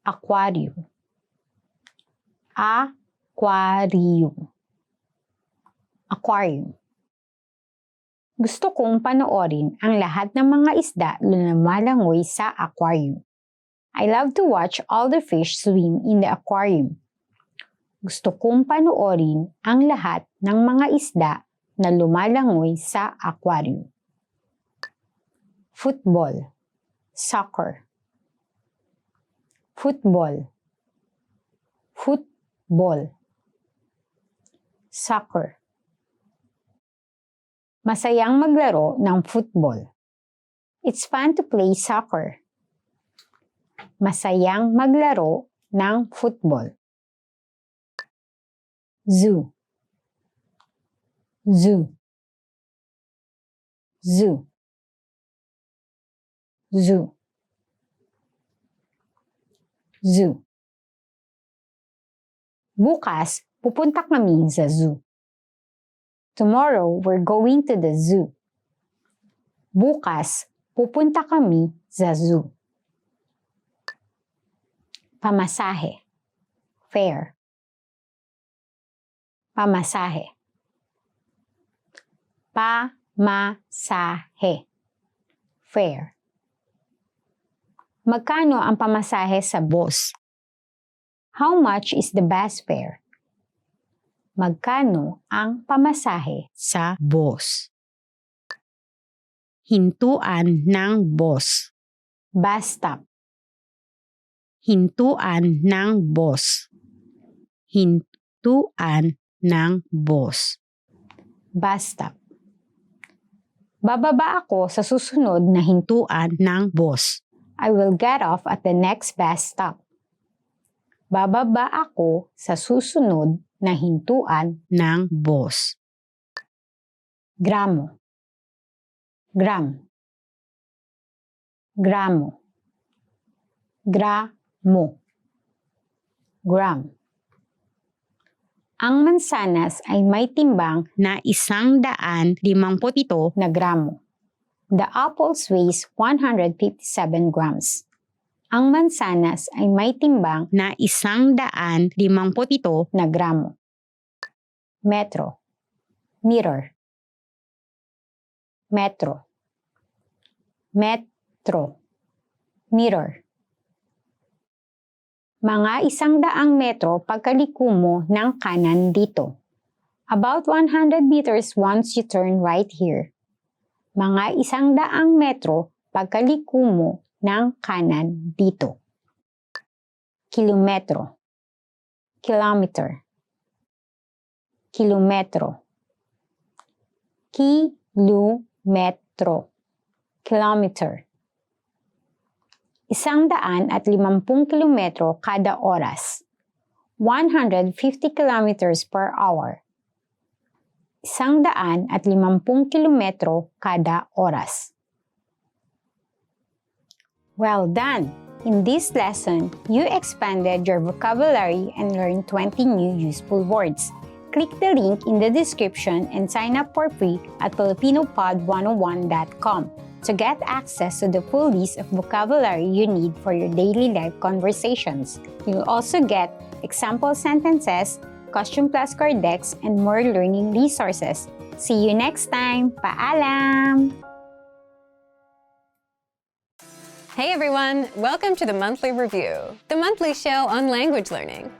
Aquarium. Aquarium. Aquarium. Gusto kong panoorin ang lahat ng mga isda na lumalangoy sa aquarium. I love to watch all the fish swim in the aquarium. Gusto kong panoorin ang lahat ng mga isda na lumalangoy sa aquarium. Football, soccer. Football, football, soccer. Masayang maglaro ng football. It's fun to play soccer. Masayang maglaro ng football. Zoo, zoo, zoo, zoo, zoo. Bukas, pupunta kami sa zoo. Tomorrow, we're going to the zoo. Bukas, pupunta kami sa zoo. Pamasahe, fare. Pamasahe. Pamasahe. Fare. Magkano ang pamasahe sa bus? How much is the bus fare? Magkano ang pamasahe sa bus? Hintuan ng bus. Bus stop. Hintuan ng bus. Hintuan ng bus. Bus stop. Bababa ako sa susunod na hintuan ng bus. I will get off at the next bus stop. Bababa ako sa susunod na hintuan ng bus. Gramo. Gram. Gramo. Gramo. Gram. Ang mansanas ay may timbang na 157 na gramo. The apples weighs 157 grams. Ang mansanas ay may timbang na 157 na gramo. Metro. Mirror. Metro. Metro. Mirror. Mga 100 metro pagkaliko mo ng kanan dito. About 100 meters once you turn right here. Mga 100 metro pagkaliko mo ng kanan dito. Kilometro. Kilometer. Kilometro. Kilometro. Kilometer. 150 kilometro kada oras. 150 kilometers per hour. 150 kilometro kada oras. Well done! In this lesson, you expanded your vocabulary and learned 20 new useful words. Click the link in the description and sign up for free at filipinopod101.com. to get access to the full list of vocabulary you need for your daily life conversations. You'll also get example sentences, question flashcard decks, and more learning resources. See you next time! Paalam! Hey everyone! Welcome to the Monthly Review, the monthly show on language learning,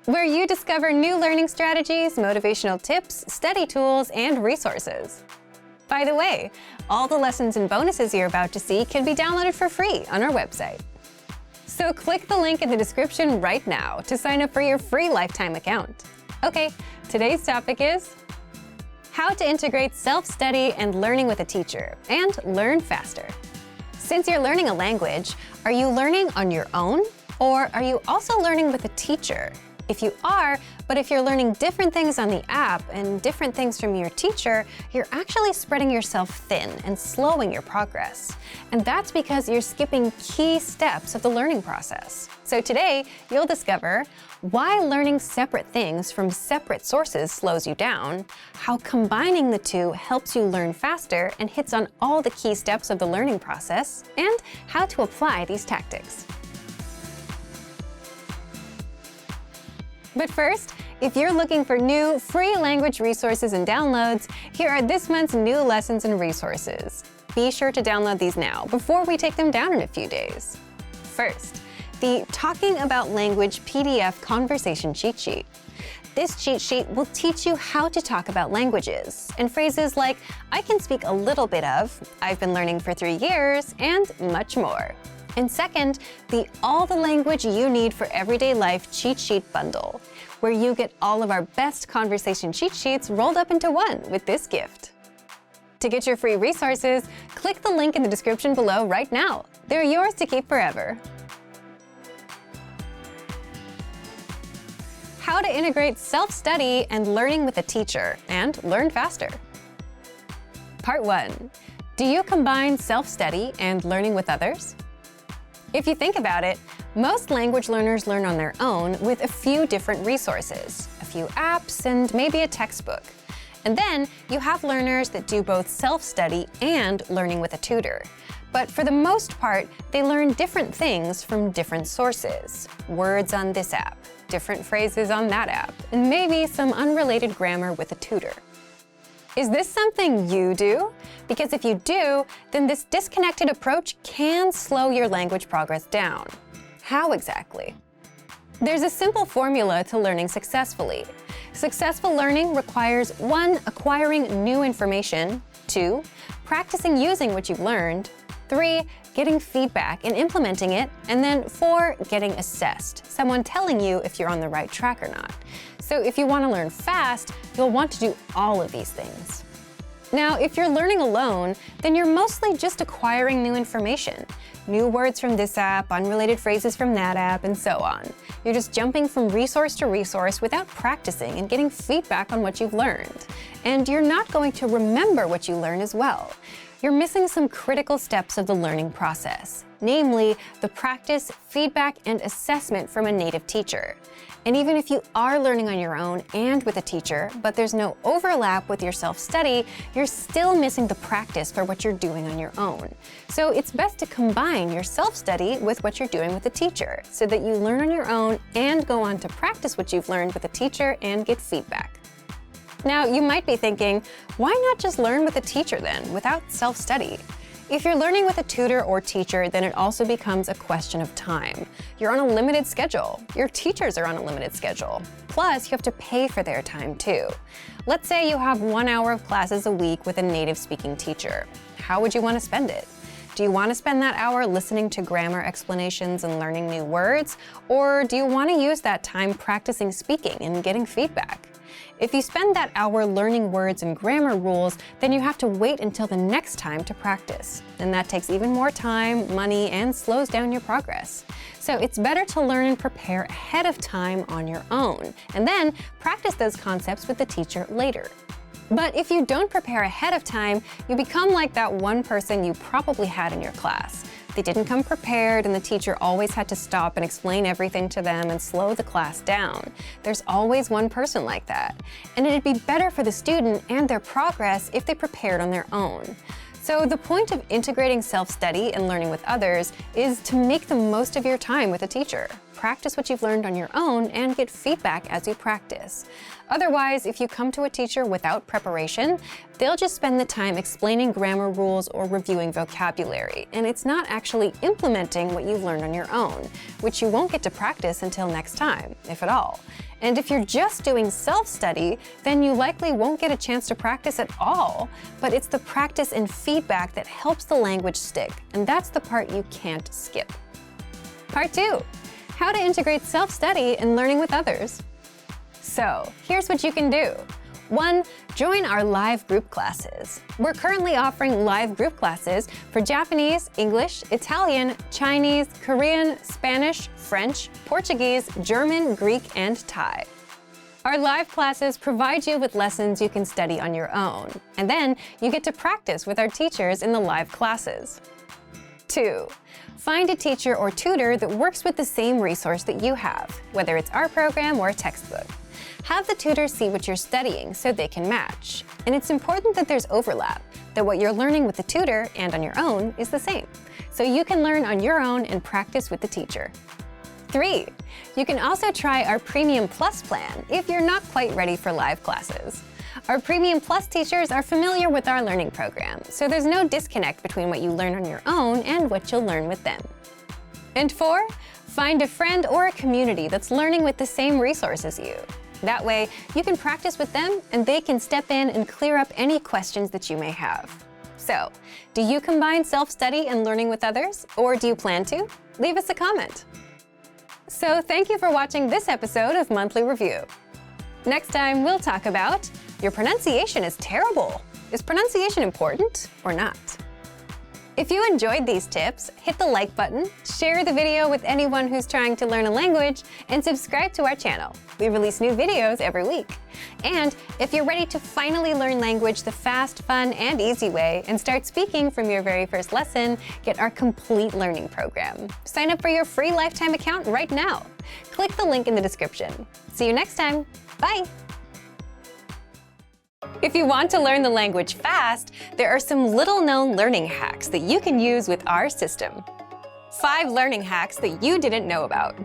where you discover new learning strategies, motivational tips, study tools, and resources. By the way, all the lessons and bonuses you're about to see can be downloaded for free on our website. So click the link in the description right now to sign up for your free lifetime account. Okay, today's topic is how to integrate self-study and learning with a teacher and learn faster. Since you're learning a language, are you learning on your own or are you also learning with a teacher? If you are, but if you're learning different things on the app and different things from your teacher, you're actually spreading yourself thin and slowing your progress. And that's because you're skipping key steps of the learning process. So today, you'll discover why learning separate things from separate sources slows you down, how combining the two helps you learn faster and hits on all the key steps of the learning process, and how to apply these tactics. But first, if you're looking for new, free language resources and downloads, here are this month's new lessons and resources. Be sure to download these now before we take them down in a few days. First, the Talking About Language PDF Conversation Cheat Sheet. This cheat sheet will teach you how to talk about languages and phrases like, I can speak a little bit of, I've been learning for 3 years, and much more. And second, the All the Language You Need for Everyday Life Cheat Sheet Bundle, where you get all of our best conversation cheat sheets rolled up into one with this gift. To get your free resources, click the link in the description below right now. They're yours to keep forever. How to integrate self-study and learning with a teacher and learn faster. Part 1. Do you combine self-study and learning with others? If you think about it, most language learners learn on their own with a few different resources, a few apps, and maybe a textbook. And then you have learners that do both self-study and learning with a tutor. But for the most part, they learn different things from different sources. Words on this app, different phrases on that app, and maybe some unrelated grammar with a tutor. Is this something you do? Because if you do, then this disconnected approach can slow your language progress down. How exactly? There's a simple formula to learning successfully. Successful learning requires 1. Acquiring new information, 2. Practicing using what you've learned, 3. Getting feedback and implementing it, and then 4. Getting assessed, someone telling you if you're on the right track or not. So if you want to learn fast, you'll want to do all of these things. Now, if you're learning alone, then you're mostly just acquiring new information. New words from this app, unrelated phrases from that app, and so on. You're just jumping from resource to resource without practicing and getting feedback on what you've learned. And you're not going to remember what you learn as well. You're missing some critical steps of the learning process, namely the practice, feedback, and assessment from a native teacher. And even if you are learning on your own and with a teacher, but there's no overlap with your self-study, you're still missing the practice for what you're doing on your own. So it's best to combine your self-study with what you're doing with a teacher, so that you learn on your own and go on to practice what you've learned with a teacher and get feedback. Now, you might be thinking, why not just learn with a teacher then, without self-study? If you're learning with a tutor or teacher, then it also becomes a question of time. You're on a limited schedule. Your teachers are on a limited schedule. Plus, you have to pay for their time too. Let's say you have 1 hour of classes a week with a native speaking teacher. How would you want to spend it? Do you want to spend that hour listening to grammar explanations and learning new words? Or do you want to use that time practicing speaking and getting feedback? If you spend that hour learning words and grammar rules, then you have to wait until the next time to practice. And that takes even more time, money, and slows down your progress. So it's better to learn and prepare ahead of time on your own, and then practice those concepts with the teacher later. But if you don't prepare ahead of time, you become like that one person you probably had in your class. They didn't come prepared, and the teacher always had to stop and explain everything to them and slow the class down. There's always one person like that. And it'd be better for the student and their progress if they prepared on their own. So the point of integrating self-study and learning with others is to make the most of your time with a teacher. Practice what you've learned on your own and get feedback as you practice. Otherwise, if you come to a teacher without preparation, they'll just spend the time explaining grammar rules or reviewing vocabulary, and it's not actually implementing what you've learned on your own, which you won't get to practice until next time, if at all. And if you're just doing self-study, then you likely won't get a chance to practice at all. But it's the practice and feedback that helps the language stick, and that's the part you can't skip. Part 2. How to integrate self-study and learning with others. So, here's what you can do. 1. Join our live group classes. We're currently offering live group classes for Japanese, English, Italian, Chinese, Korean, Spanish, French, Portuguese, German, Greek, and Thai. Our live classes provide you with lessons you can study on your own, and then you get to practice with our teachers in the live classes. 2. Find a teacher or tutor that works with the same resource that you have, whether it's our program or a textbook. Have the tutor see what you're studying so they can match. And it's important that there's overlap, that what you're learning with the tutor and on your own is the same, so you can learn on your own and practice with the teacher. 3. You can also try our Premium Plus plan if you're not quite ready for live classes. Our Premium Plus teachers are familiar with our learning program, so there's no disconnect between what you learn on your own and what you'll learn with them. And 4, find a friend or a community that's learning with the same resource as you. That way, you can practice with them and they can step in and clear up any questions that you may have. So, do you combine self-study and learning with others, or do you plan to? Leave us a comment. So, thank you for watching this episode of Monthly Review. Next time, we'll talk about your pronunciation is terrible. Is pronunciation important or not? If you enjoyed these tips, hit the like button, share the video with anyone who's trying to learn a language, and subscribe to our channel. We release new videos every week. And if you're ready to finally learn language the fast, fun, and easy way and start speaking from your very first lesson, get our complete learning program. Sign up for your free lifetime account right now. Click the link in the description. See you next time. Bye! If you want to learn the language fast, there are some little-known learning hacks that you can use with our system. 5 learning hacks that you didn't know about.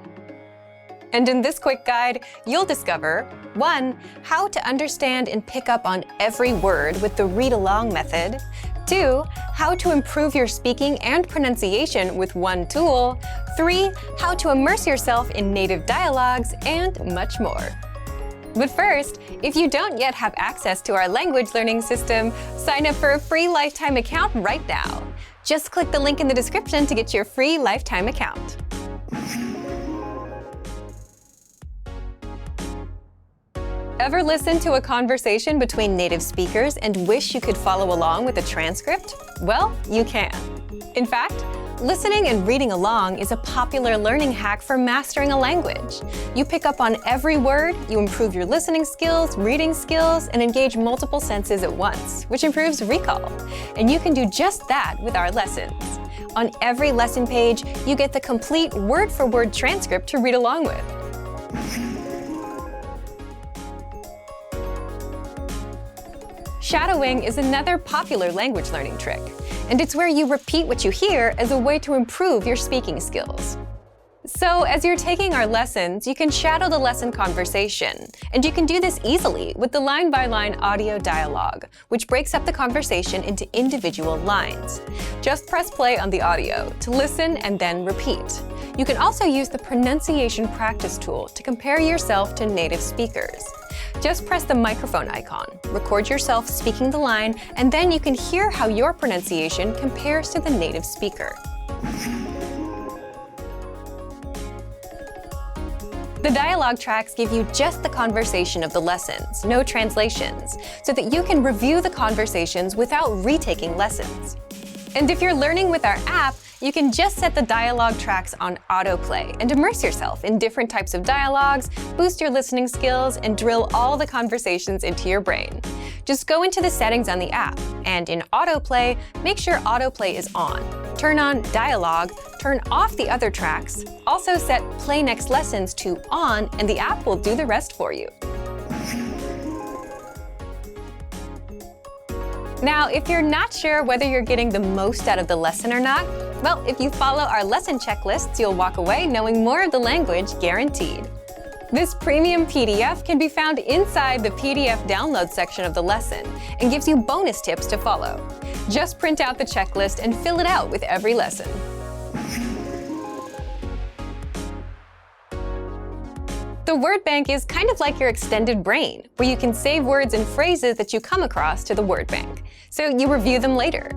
And in this quick guide, you'll discover 1. How to understand and pick up on every word with the read-along method. 2. How to improve your speaking and pronunciation with one tool. 3. How to immerse yourself in native dialogues, and much more. But first, if you don't yet have access to our language learning system, sign up for a free lifetime account right now. Just click the link in the description to get your free lifetime account. Ever listen to a conversation between native speakers and wish you could follow along with a transcript? Well, you can. In fact, listening and reading along is a popular learning hack for mastering a language. You pick up on every word, you improve your listening skills, reading skills, and engage multiple senses at once, which improves recall. And you can do just that with our lessons. On every lesson page, you get the complete word-for-word transcript to read along with. Shadowing is another popular language learning trick, and it's where you repeat what you hear as a way to improve your speaking skills. So, as you're taking our lessons, you can shadow the lesson conversation, and you can do this easily with the line-by-line audio dialogue, which breaks up the conversation into individual lines. Just press play on the audio to listen and then repeat. You can also use the pronunciation practice tool to compare yourself to native speakers. Just press the microphone icon, record yourself speaking the line, and then you can hear how your pronunciation compares to the native speaker. The dialogue tracks give you just the conversation of the lessons, no translations, so that you can review the conversations without retaking lessons. And if you're learning with our app, you can just set the dialogue tracks on autoplay and immerse yourself in different types of dialogues, boost your listening skills, and drill all the conversations into your brain. Just go into the settings on the app, and in autoplay, make sure autoplay is on. Turn on dialogue, turn off the other tracks, also set play next lessons to on, and the app will do the rest for you. Now, if you're not sure whether you're getting the most out of the lesson or not, well, if you follow our lesson checklists, you'll walk away knowing more of the language guaranteed. This premium PDF can be found inside the PDF download section of the lesson and gives you bonus tips to follow. Just print out the checklist and fill it out with every lesson. The word bank is kind of like your extended brain, where you can save words and phrases that you come across to the word bank, so you review them later.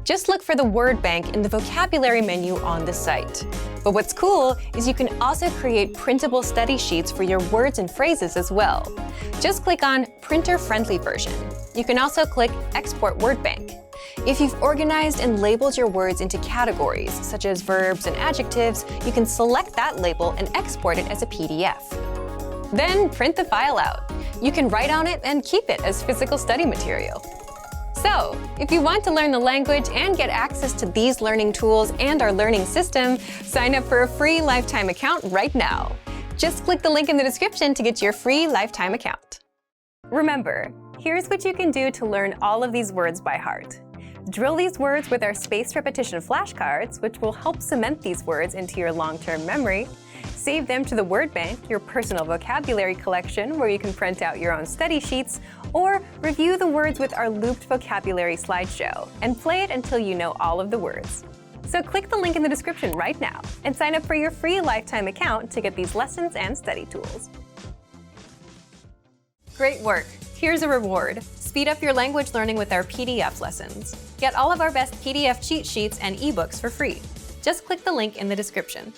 Just look for the word bank in the vocabulary menu on the site. But what's cool is you can also create printable study sheets for your words and phrases as well. Just click on Printer-Friendly Version. You can also click Export Word Bank. If you've organized and labeled your words into categories, such as verbs and adjectives, you can select that label and export it as a PDF. Then print the file out. You can write on it and keep it as physical study material. So, if you want to learn the language and get access to these learning tools and our learning system, sign up for a free lifetime account right now. Just click the link in the description to get your free lifetime account. Remember, here's what you can do to learn all of these words by heart. Drill these words with our spaced repetition flashcards, which will help cement these words into your long-term memory. Save them to the word bank, your personal vocabulary collection, where you can print out your own study sheets, or review the words with our looped vocabulary slideshow and play it until you know all of the words. So click the link in the description right now and sign up for your free lifetime account to get these lessons and study tools. Great work! Here's a reward. Speed up your language learning with our PDF lessons. Get all of our best PDF cheat sheets and ebooks for free. Just click the link in the description.